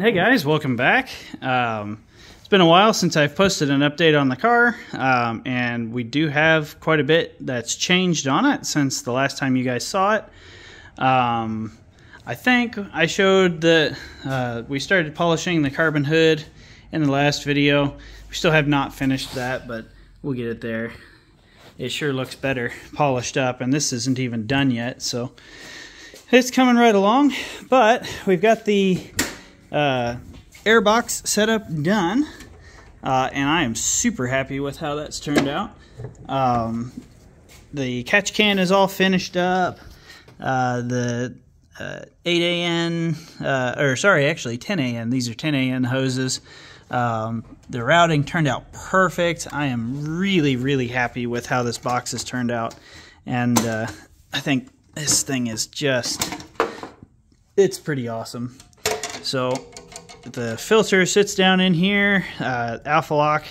Hey guys, welcome back. It's been a while since I've posted an update on the car, and we do have quite a bit that's changed on it since the last time you guys saw it. I think I showed that we started polishing the carbon hood in the last video. We still have not finished that, but we'll get it there. It sure looks better polished up, and this isn't even done yet, so it's coming right along. But we've got the airbox setup done, and I am super happy with how that's turned out. The catch can is all finished up. The 8AN, or sorry, actually 10AN. These are 10AN hoses. The routing turned out perfect. I am really happy with how this box has turned out, and I think this thing is it's pretty awesome. So the filter sits down in here, Alpha Lock.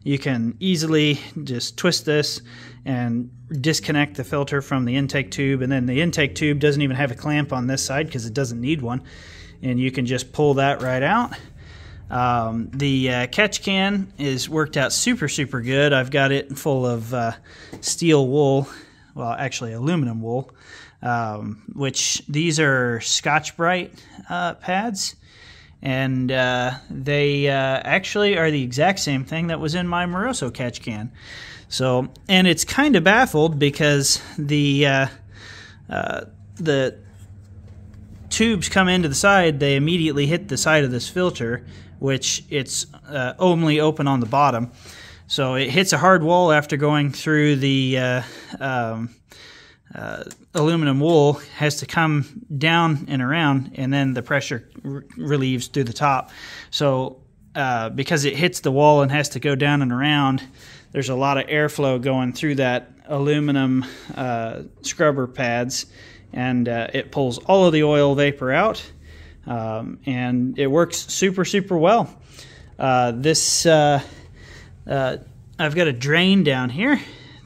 You can easily just twist this and disconnect the filter from the intake tube, and then the intake tube doesn't even have a clamp on this side because it doesn't need one, and you can just pull that right out. The catch can is worked out super good. I've got it full of steel wool, well actually aluminum wool, which these are Scotch-Brite pads, and they actually are the exact same thing that was in my Moroso catch can. So, and it's kind of baffled because the tubes come into the side, they immediately hit the side of this filter, which it's only open on the bottom. So it hits a hard wall after going through the aluminum wool, has to come down and around, and then the pressure relieves through the top. So because it hits the wall and has to go down and around, there's a lot of airflow going through that aluminum scrubber pads, and it pulls all of the oil vapor out, and it works super well. I've got a drain down here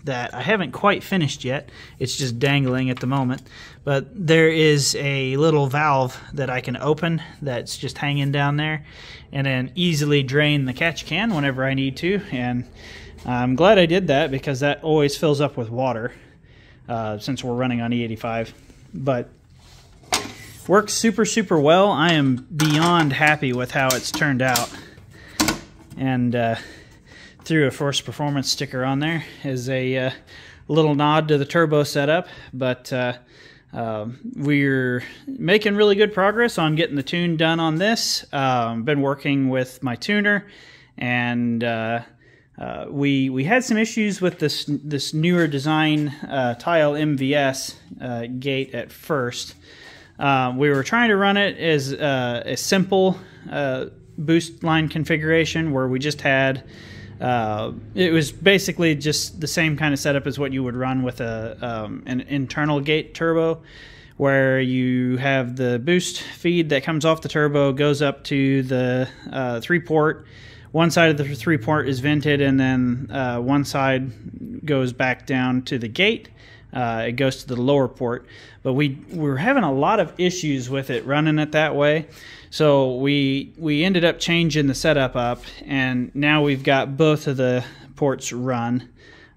that I haven't quite finished yet. It's just dangling at the moment, but there is a little valve that I can open that's just hanging down there, and then easily drain the catch can whenever I need to. And I'm glad I did that because that always fills up with water since we're running on E85. But works super well. I am beyond happy with how it's turned out, and threw a Force Performance sticker on there as a little nod to the turbo setup. But we're making really good progress on getting the tune done on this. Been working with my tuner, and we had some issues with this newer design Tile MVS gate at first. We were trying to run it as a simple boost line configuration where we just had it was basically just the same kind of setup as what you would run with an internal gate turbo, where you have the boost feed that comes off the turbo, goes up to the 3-port. One side of the 3-port is vented, and then one side goes back down to the gate. It goes to the lower port, but we were having a lot of issues with it running it that way. So we ended up changing the setup up, and now we've got both of the ports run.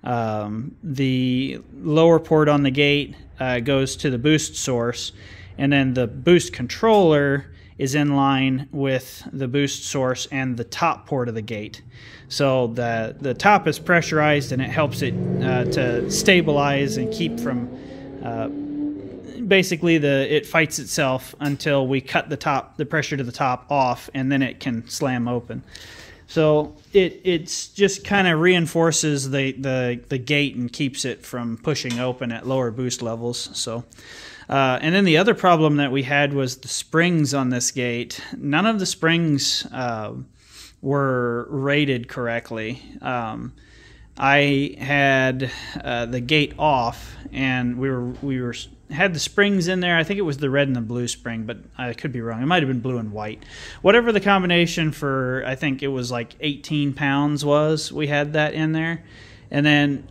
The lower port on the gate goes to the boost source, and then the boost controller is in line with the boost source and the top port of the gate. So the top is pressurized, and it helps it to stabilize and keep from basically it fights itself until we cut the pressure to the top off, and then it can slam open. So it's just kind of reinforces the gate and keeps it from pushing open at lower boost levels. So and then the other problem that we had was the springs on this gate. None of the springs were rated correctly. I had the gate off, and we had the springs in there. I think it was the red and the blue spring, but I could be wrong. It might have been blue and white. Whatever the combination for, I think it was like 18 pounds was, we had that in there. And then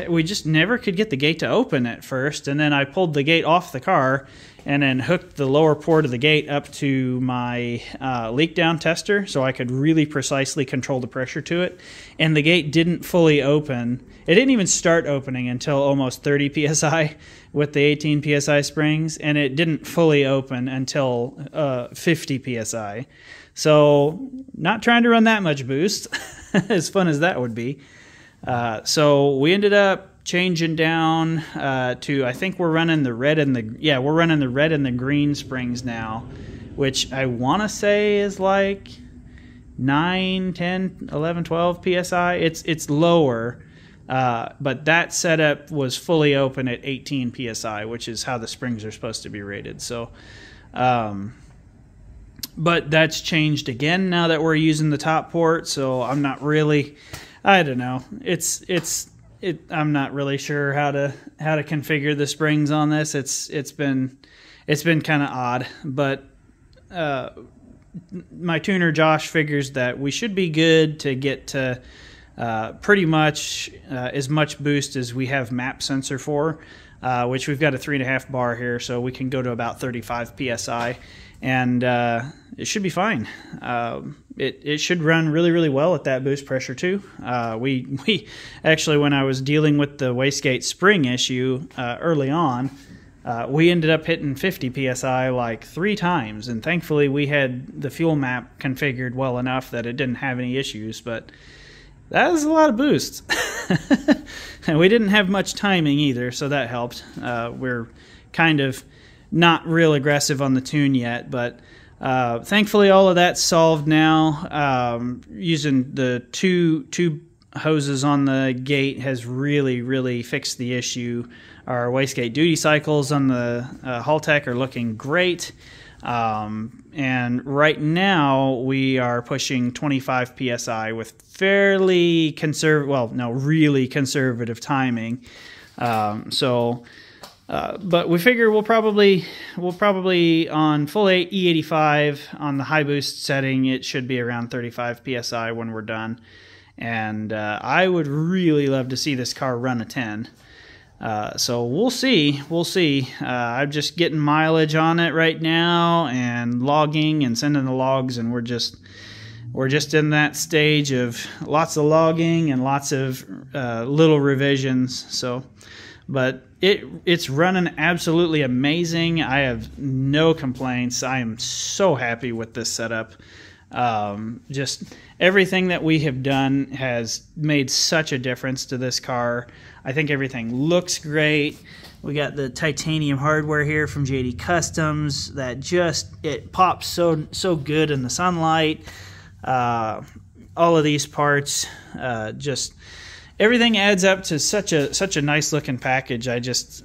we just never could get the gate to open at first. And then I pulled the gate off the car, and then hooked the lower port of the gate up to my leak down tester so I could really precisely control the pressure to it. And the gate didn't fully open. It didn't even start opening until almost 30 psi with the 18 psi springs, and it didn't fully open until 50 psi. So not trying to run that much boost, as fun as that would be. So we ended up changing down to, I think we're running the red and the green springs now, which I want to say is like 9, 10, 11, 12 psi. It's lower, but that setup was fully open at 18 psi, which is how the springs are supposed to be rated. So, but that's changed again now that we're using the top port. So I'm not really, I don't know. I'm not really sure how to configure the springs on this. It's been kind of odd, but my tuner Josh figures that we should be good to get to pretty much as much boost as we have map sensor for, which we've got a 3.5 bar here, so we can go to about 35 psi, and it should be fine. It should run really, really well at that boost pressure too. We actually, when I was dealing with the wastegate spring issue early on, we ended up hitting 50 psi like 3 times, and thankfully we had the fuel map configured well enough that it didn't have any issues, but that was a lot of boost. And we didn't have much timing either, so that helped. We're kind of not real aggressive on the tune yet, but thankfully all of that's solved now. Using the two hoses on the gate has really fixed the issue. Our wastegate duty cycles on the Haltech are looking great. And right now we are pushing 25 psi with fairly really conservative timing. But we figure we'll probably on full E85 on the high boost setting, it should be around 35 psi when we're done. And I would really love to see this car run a 10. So we'll see. I'm just getting mileage on it right now and logging and sending the logs, and we're just in that stage of lots of logging and lots of little revisions. So, but it's running absolutely amazing. I have no complaints. I am so happy with this setup. Just everything that we have done has made such a difference to this car. I think everything looks great. We got the titanium hardware here from JD Customs that it pops so good in the sunlight. All of these parts, just everything adds up to such a nice looking package.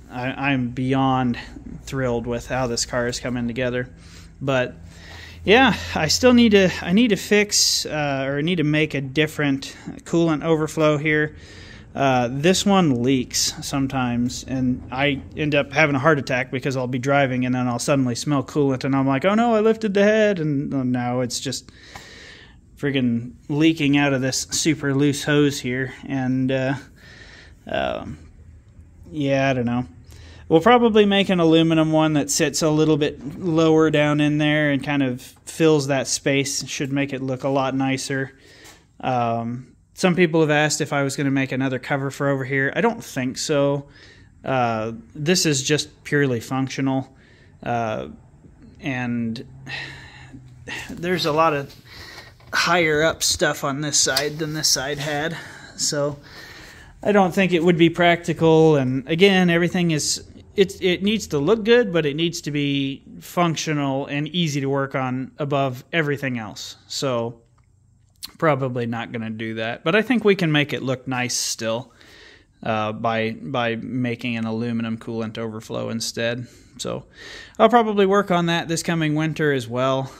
I'm beyond thrilled with how this car is coming together. But yeah, I need to fix or need to make a different coolant overflow here. This one leaks sometimes, and I end up having a heart attack because I'll be driving and then I'll suddenly smell coolant and I'm like, oh no, I lifted the head, and oh, no, it's just friggin' leaking out of this super loose hose here. And yeah, I don't know. We'll probably make an aluminum one that sits a little bit lower down in there and kind of fills that space. Should make it look a lot nicer. Some people have asked if I was going to make another cover for over here. I don't think so. This is just purely functional. And there's a lot of higher up stuff on this side than this side had. So I don't think it would be practical. And again, everything is... It needs to look good, but it needs to be functional and easy to work on above everything else. So probably not going to do that. But I think we can make it look nice still by making an aluminum coolant overflow instead. So I'll probably work on that this coming winter as well.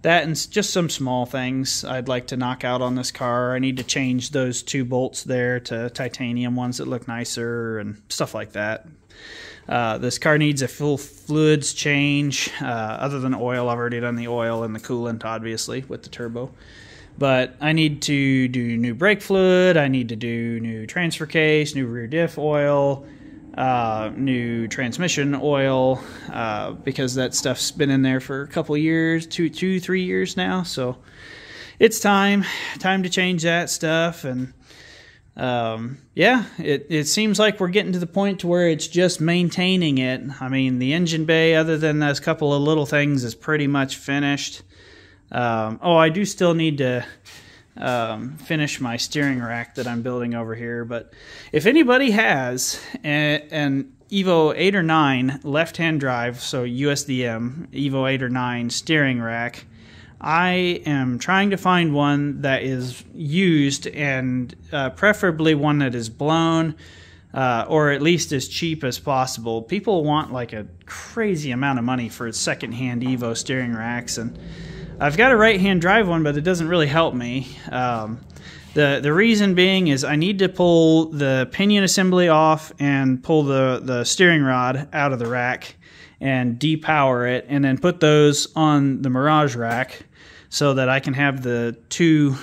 That and just some small things I'd like to knock out on this car. I need to change those 2 bolts there to titanium ones that look nicer and stuff like that. This car needs a full fluids change. Other than oil, I've already done the oil and the coolant, obviously, with the turbo. But I need to do new brake fluid. I need to do new transfer case, new rear diff oil. new transmission oil, because that stuff's been in there for a couple years, 3 years now. So it's time to change that stuff. And yeah, it seems like we're getting to the point to where it's just maintaining it. I mean, the engine bay, other than those couple of little things, is pretty much finished. Oh, I do still need to finish my steering rack that I'm building over here. But if anybody has an Evo 8 or 9 left-hand drive, so USDM Evo 8 or 9 steering rack, I am trying to find one that is used, and preferably one that is blown, or at least as cheap as possible. People want like a crazy amount of money for second-hand Evo steering racks, and I've got a right-hand drive one, but it doesn't really help me. The reason being is I need to pull the pinion assembly off and pull the steering rod out of the rack and depower it, and then put those on the Mirage rack so that I can have the two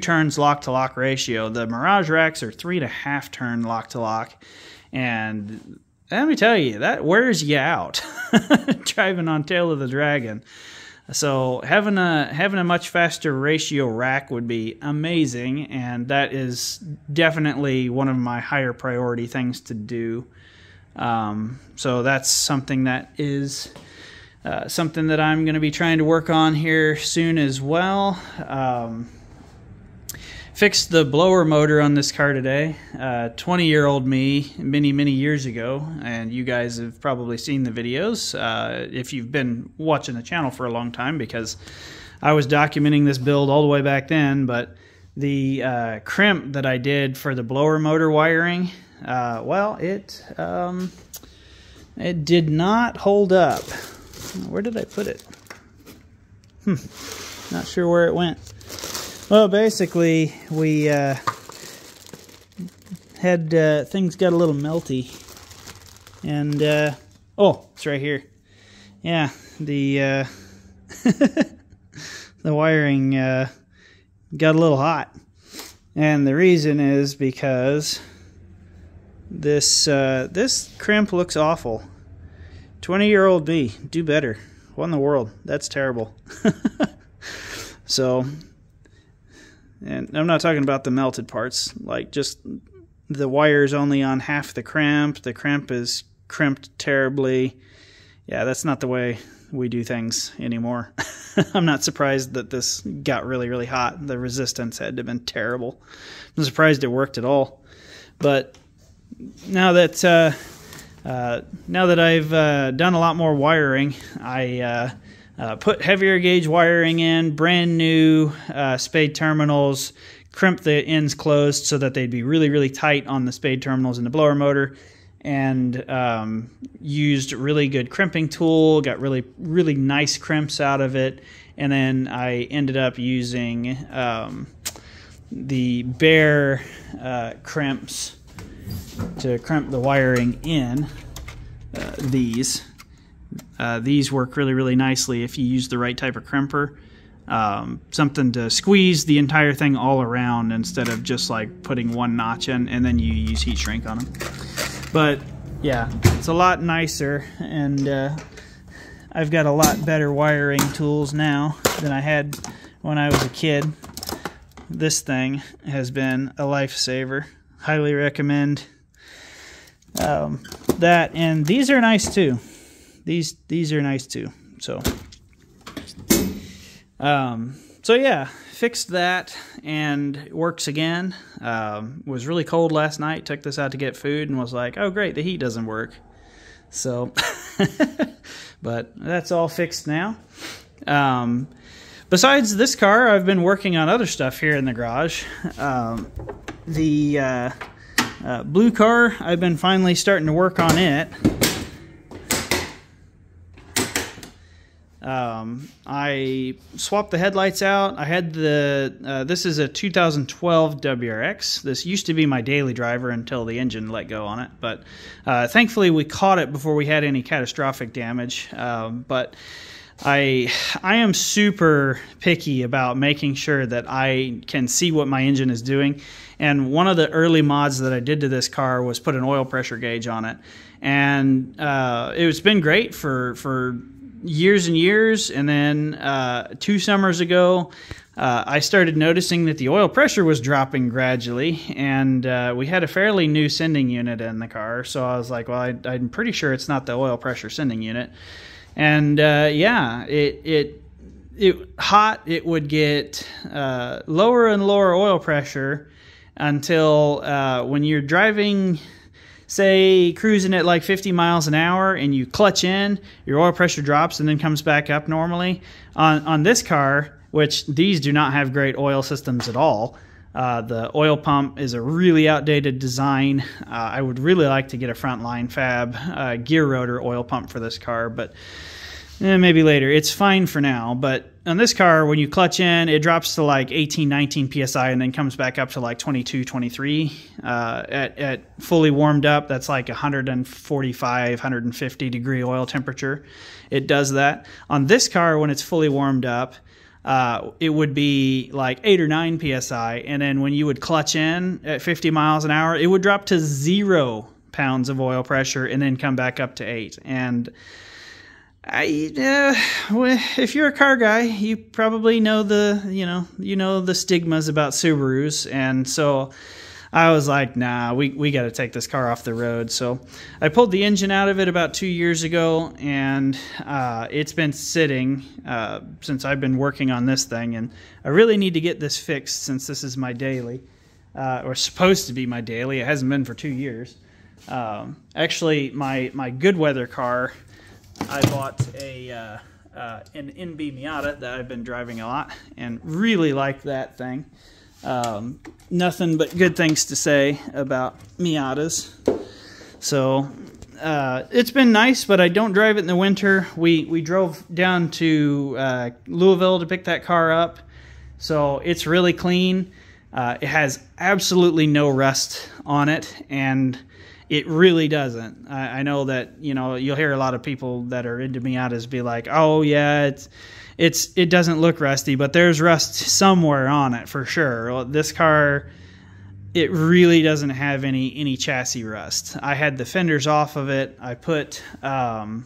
turns lock-to-lock ratio. The Mirage racks are 3.5 turn lock-to-lock, and let me tell you, that wears you out driving on Tail of the Dragon. So having a much faster ratio rack would be amazing, and that is definitely one of my higher priority things to do. So that's something that is something that I'm going to be trying to work on here soon as well. Fixed the blower motor on this car today. 20-year-old me many years ago, and you guys have probably seen the videos if you've been watching the channel for a long time, because I was documenting this build all the way back then. But the crimp that I did for the blower motor wiring, well, it did not hold up. Where did I put it? Not sure where it went. Well, basically, we had things got a little melty, and oh, it's right here. Yeah, the the wiring got a little hot, and the reason is because this crimp looks awful. 20-year-old me, do better. What in the world? That's terrible. So, and I'm not talking about the melted parts, like just the wire's only on half the crimp. The crimp is crimped terribly. Yeah, that's not the way we do things anymore. I'm not surprised that this got really hot. The resistance had to have been terrible. I'm surprised it worked at all. But now that I've done a lot more wiring, I put heavier gauge wiring in, brand new spade terminals, crimped the ends closed so that they'd be really tight on the spade terminals in the blower motor, and used really good crimping tool, got really nice crimps out of it. And then I ended up using the bare crimps to crimp the wiring in. These work really nicely if you use the right type of crimper. Something to squeeze the entire thing all around instead of just like putting one notch in and then you use heat shrink on them. But yeah, it's a lot nicer, and I've got a lot better wiring tools now than I had when I was a kid. This thing has been a lifesaver. Highly recommend that, and these are nice too. These are nice too. So yeah, fixed that and it works again. Was really cold last night. Took this out to get food and was like, oh great, the heat doesn't work. So, but that's all fixed now. Besides this car, I've been working on other stuff here in the garage. The blue car, I've been finally starting to work on it. I swapped the headlights out. I had the, this is a 2012 WRX. This used to be my daily driver until the engine let go on it. But thankfully we caught it before we had any catastrophic damage. But I am super picky about making sure that I can see what my engine is doing. And one of the early mods that I did to this car was put an oil pressure gauge on it. And it's been great for years and years. And then 2 summers ago, I started noticing that the oil pressure was dropping gradually. And we had a fairly new sending unit in the car. So I was like, well, I'm pretty sure it's not the oil pressure sending unit. And yeah, it would get lower and lower oil pressure until when you're driving, say, cruising at like 50 miles an hour and you clutch in, your oil pressure drops and then comes back up normally. On this car, which these do not have great oil systems at all, the oil pump is a really outdated design. I would really like to get a Frontline Fab gear rotor oil pump for this car, but maybe later. It's fine for now. But on this car, when you clutch in, it drops to like 18, 19 PSI and then comes back up to like 22, 23. At fully warmed up, that's like 145, 150 degree oil temperature. It does that. On this car, when it's fully warmed up, it would be like 8 or 9 PSI. And then when you would clutch in at 50 miles an hour, it would drop to 0 pounds of oil pressure and then come back up to 8. And if you're a car guy, you probably know the stigmas about Subarus. And so I was like, nah, we got to take this car off the road. So I pulled the engine out of it about 2 years ago, and it's been sitting since I've been working on this thing. And I really need to get this fixed since this is my daily, or supposed to be my daily. It hasn't been for 2 years. Actually, my good weather car, I bought an NB Miata that I've been driving a lot and really like that thing. Nothing but good things to say about Miatas. So it's been nice, but I don't drive it in the winter. We drove down to Louisville to pick that car up. So it's really clean. It has absolutely no rust on it, and it really doesn't. I know that, you'll hear a lot of people that are into Miatas be like, oh yeah, it doesn't look rusty, but there's rust somewhere on it for sure. Well, this car, it really doesn't have any chassis rust. I had the fenders off of it. I put Paco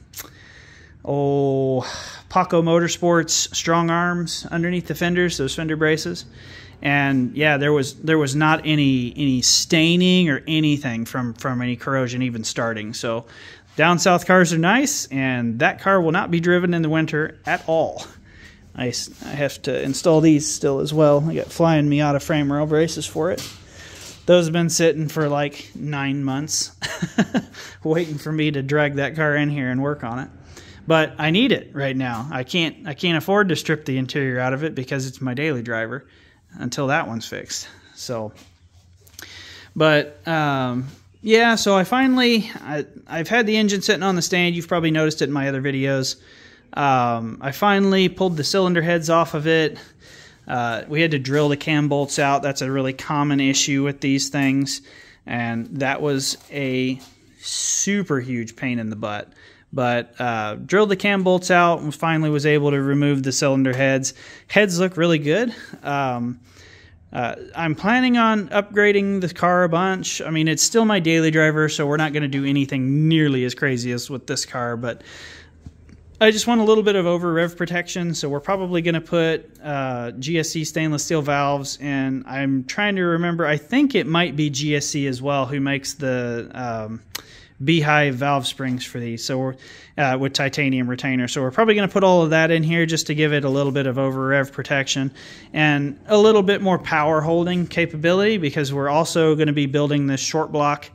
Motorsports strong arms underneath the fenders, those fender braces. And yeah, there was not any staining or anything from any corrosion even starting. So down south cars are nice, and that car will not be driven in the winter at all. I have to install these still as well. I got Flying Miata frame rail braces for it. Those have been sitting for like 9 months waiting for me to drag that car in here and work on it. But I need it right now. I can't afford to strip the interior out of it because it's my daily driver until that one's fixed. So, but yeah, so I've had the engine sitting on the stand. You've probably noticed it in my other videos. I finally pulled the cylinder heads off of it. We had to drill the cam bolts out. That's a really common issue with these things, and that was a super huge pain in the butt. But drilled the cam bolts out and finally was able to remove the cylinder heads. Heads look really good. I'm planning on upgrading the car a bunch. I mean, it's still my daily driver, so we're not going to do anything nearly as crazy as with this car, but I just want a little bit of over rev protection, so we're probably going to put GSC stainless steel valves, and I'm trying to remember, I think it might be GSC as well who makes the Beehive valve springs for these, so we're with titanium retainer. So we're probably going to put all of that in here just to give it a little bit of over rev protection and a little bit more power holding capability, because we're also going to be building this short block.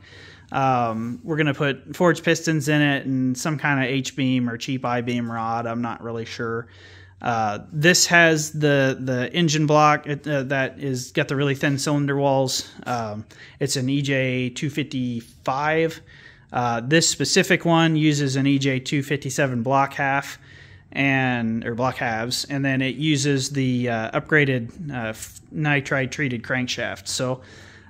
We're going to put forged pistons in it and some kind of H-beam or cheap I-beam rod. I'm not really sure. This has the engine block that is got the really thin cylinder walls. It's an EJ 255. This specific one uses an EJ 257 block half or block halves, and then it uses the upgraded nitride treated crankshaft. So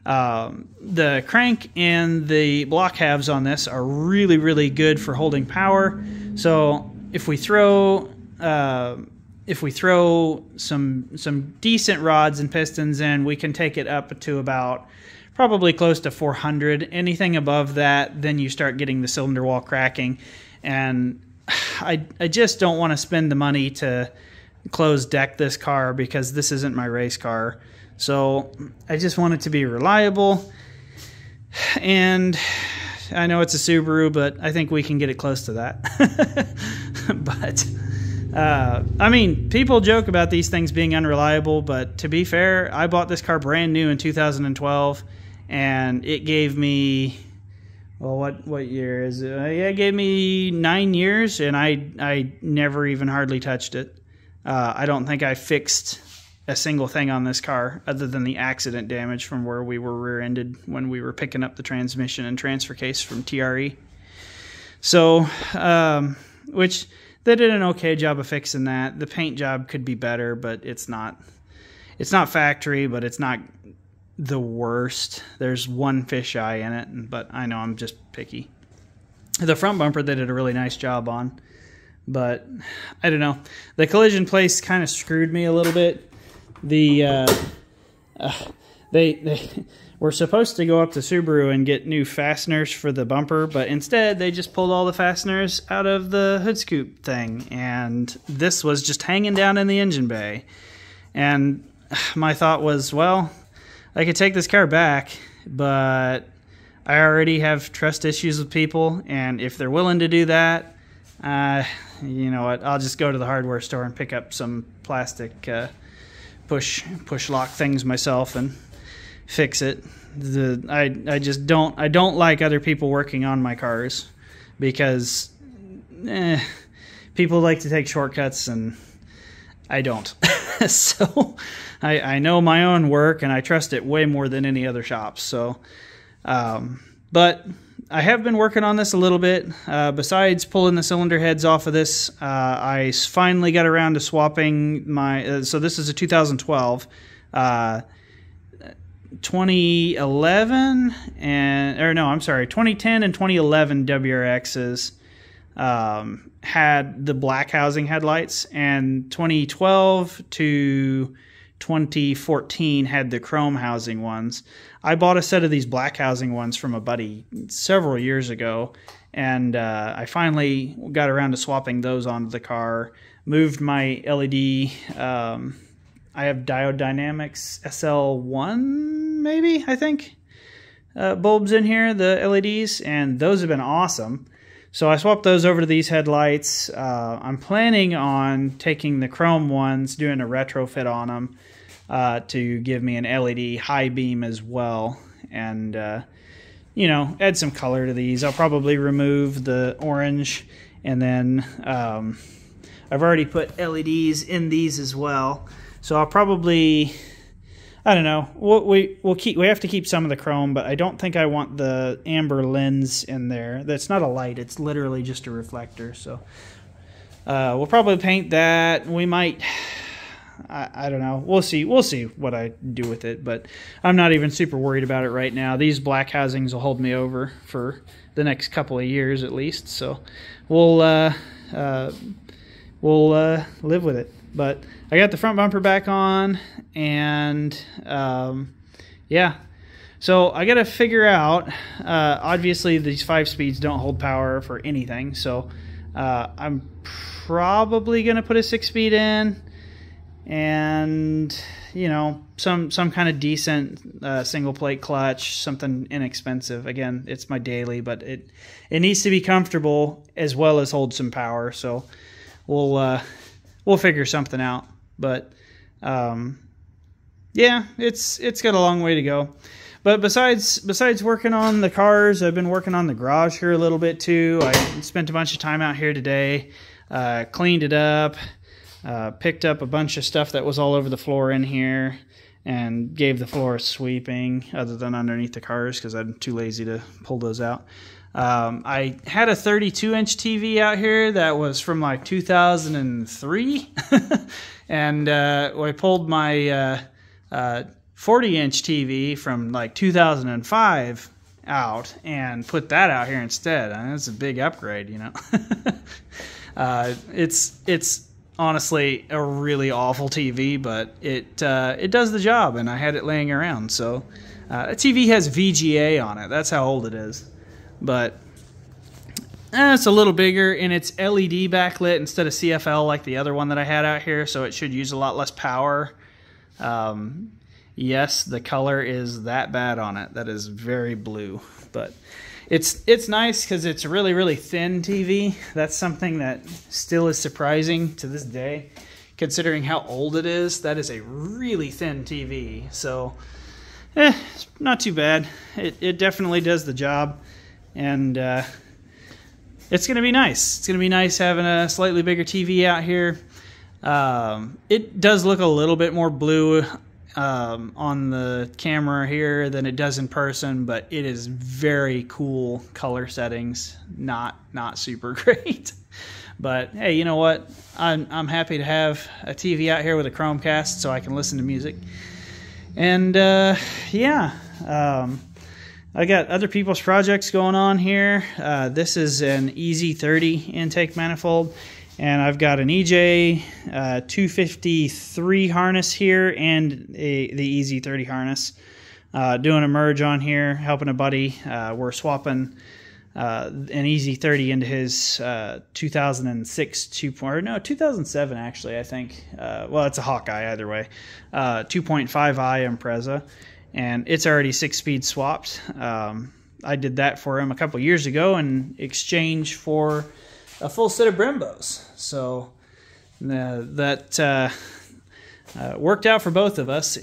the crank and the block halves on this are really, really good for holding power. So if we throw if we throw some decent rods and pistons in, we can take it up to about probably close to 400. Anything above that, then you start getting the cylinder wall cracking. And I just don't want to spend the money to close deck this car because this isn't my race car. So I just want it to be reliable. And I know it's a Subaru, but I think we can get it close to that. But I mean, people joke about these things being unreliable, but to be fair, I bought this car brand new in 2012, and it gave me, well, what year is it? Yeah, it gave me 9 years, and I never even hardly touched it. I don't think I fixed a single thing on this car other than the accident damage from where we were rear-ended when we were picking up the transmission and transfer case from TRE. So, which they did an okay job of fixing that. The paint job could be better, but it's not factory, but it's not the worst. There's one fisheye in it, but I know I'm just picky. The front bumper they did a really nice job on, but I don't know. The collision place kind of screwed me a little bit. They were supposed to go up to Subaru and get new fasteners for the bumper, but instead they just pulled all the fasteners out of the hood scoop thing, and this was just hanging down in the engine bay. And my thought was, well, I could take this car back, but I already have trust issues with people, and if they're willing to do that, you know what, I'll just go to the hardware store and pick up some plastic push lock things myself and fix it. I just don't like other people working on my cars because people like to take shortcuts and I don't. So I know my own work and I trust it way more than any other shops. So but I have been working on this a little bit. Besides pulling the cylinder heads off of this, I finally got around to swapping my... so this is a 2012. 2011 and... or no, I'm sorry. 2010 and 2011 WRXs had the black housing headlights, and 2012 to 2014 had the chrome housing ones. I bought a set of these black housing ones from a buddy several years ago, and I finally got around to swapping those onto the car. Moved my LED. I have Diode Dynamics SL1, maybe, I think, bulbs in here, the LEDs, and those have been awesome. So I swapped those over to these headlights. I'm planning on taking the chrome ones, doing a retrofit on them, to give me an LED high beam as well, and you know, add some color to these. I'll probably remove the orange, and then I've already put LEDs in these as well. So I'll probably, I don't know. We have to keep some of the chrome, but I don't think I want the amber lens in there. That's not a light; it's literally just a reflector. So we'll probably paint that. We might. I don't know. We'll see. We'll see what I do with it, but I'm not even super worried about it right now. These black housings will hold me over for the next couple of years at least, so we'll live with it. But I got the front bumper back on, and yeah. So I got to figure out. Obviously, these 5-speeds don't hold power for anything, so I'm probably gonna put a 6-speed in. And you know, some kind of decent single plate clutch, something inexpensive. Again, it's my daily, but it needs to be comfortable as well as hold some power. So we'll figure something out. But yeah, it's got a long way to go. But besides working on the cars, I've been working on the garage here a little bit too. I spent a bunch of time out here today, cleaned it up. Picked up a bunch of stuff that was all over the floor in here and gave the floor a sweeping, other than underneath the cars because I'm too lazy to pull those out. I had a 32-inch TV out here that was from like 2003, and I pulled my 40-inch TV from like 2005 out and put that out here instead. I mean, it's a big upgrade, you know. It's honestly a really awful TV, but it does the job, and I had it laying around. So the TV has VGA on it. That's how old it is. But it's a little bigger, and it's LED backlit instead of CFL like the other one that I had out here, so it should use a lot less power. Yes, the color is that bad on it. That is very blue, but it's nice because it's a really, really thin TV. That's something that still is surprising to this day, considering how old it is. That is a really thin TV, so it's not too bad. It definitely does the job, and it's going to be nice. It's going to be nice having a slightly bigger TV out here. It does look a little bit more blue on the camera here than it does in person, but it is very cool color settings. Not super great, but hey, you know what? I'm happy to have a TV out here with a Chromecast so I can listen to music. And yeah, I got other people's projects going on here. This is an EZ30 intake manifold. And I've got an EJ 253 harness here and the EZ30 harness. Doing a merge on here, helping a buddy. We're swapping an EZ30 into his 2006 2007 actually, I think. Well, it's a Hawkeye either way. 2.5i Impreza, and it's already 6-speed swapped. I did that for him a couple years ago in exchange for a full set of Brembos. So that worked out for both of us.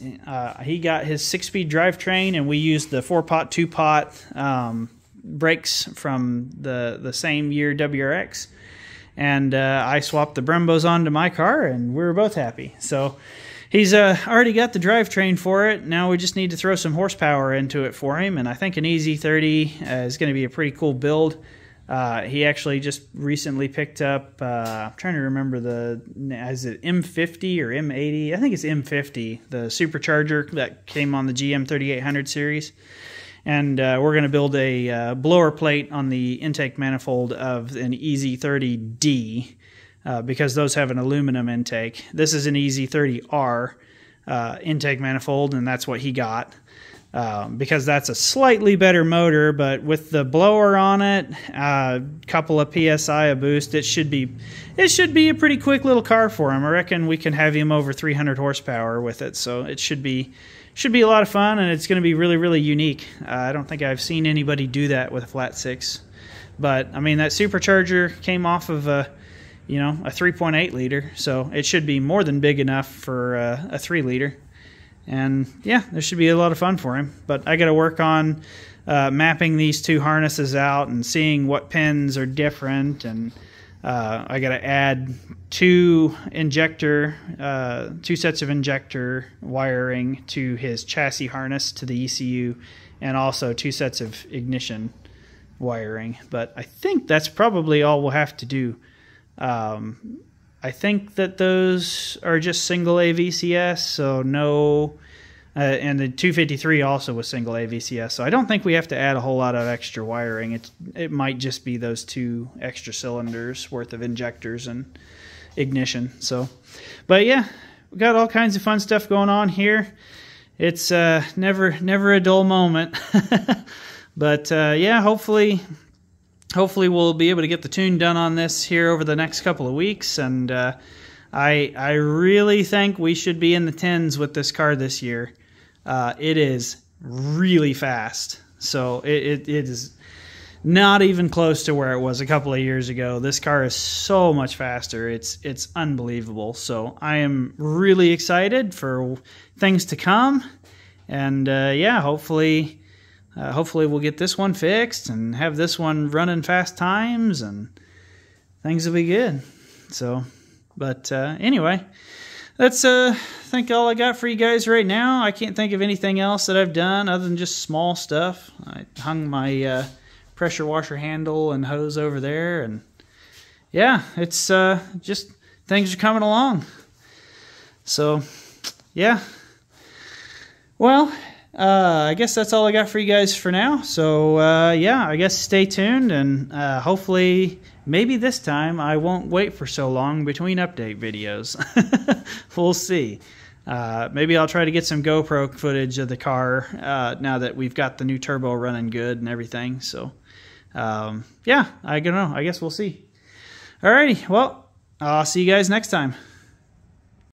He got his 6-speed drivetrain, and we used the 4-pot, 2-pot brakes from the same year WRX. And I swapped the Brembos onto my car, and we were both happy. So he's already got the drivetrain for it. Now we just need to throw some horsepower into it for him, and I think an EZ30 is going to be a pretty cool build. He actually just recently picked up, I'm trying to remember is it M50 or M80? I think it's M50, the supercharger that came on the GM 3800 series. And we're going to build a blower plate on the intake manifold of an EZ30D because those have an aluminum intake. This is an EZ30R intake manifold, and that's what he got. Because that's a slightly better motor, but with the blower on it, a couple of PSI a boost, it should be a pretty quick little car for him. I reckon we can have him over 300 horsepower with it, so it should be a lot of fun, and it's going to be really, really unique. I don't think I've seen anybody do that with a flat 6, but I mean that supercharger came off of a 3.8 liter, so it should be more than big enough for a 3 liter. And yeah, there should be a lot of fun for him. But I got to work on mapping these two harnesses out and seeing what pins are different. And I got to add two sets of injector wiring to his chassis harness to the ECU, and also 2 sets of ignition wiring. But I think that's probably all we'll have to do. I think that those are just single AVCS, so no, and the 253 also was single AVCS, so I don't think we have to add a whole lot of extra wiring. It might just be those 2 extra cylinders worth of injectors and ignition. So, but yeah, we got all kinds of fun stuff going on here. It's never a dull moment. But yeah, hopefully we'll be able to get the tune done on this here over the next couple of weeks, and I really think we should be in the 10s with this car this year. It is really fast, so it is not even close to where it was a couple of years ago. This car is so much faster. It's unbelievable. So I am really excited for things to come, and yeah, hopefully we'll get this one fixed and have this one running fast times, and things will be good. So, but anyway, that's I think all I got for you guys right now. I can't think of anything else that I've done other than just small stuff. I hung my pressure washer handle and hose over there, and yeah, it's just things are coming along. So, yeah. Well, I guess that's all I got for you guys for now. So yeah, I guess stay tuned, and hopefully maybe this time I won't wait for so long between update videos. We'll see. Maybe I'll try to get some GoPro footage of the car now that we've got the new turbo running good and everything. So yeah, I don't know. I guess we'll see. Alrighty, well, I'll see you guys next time.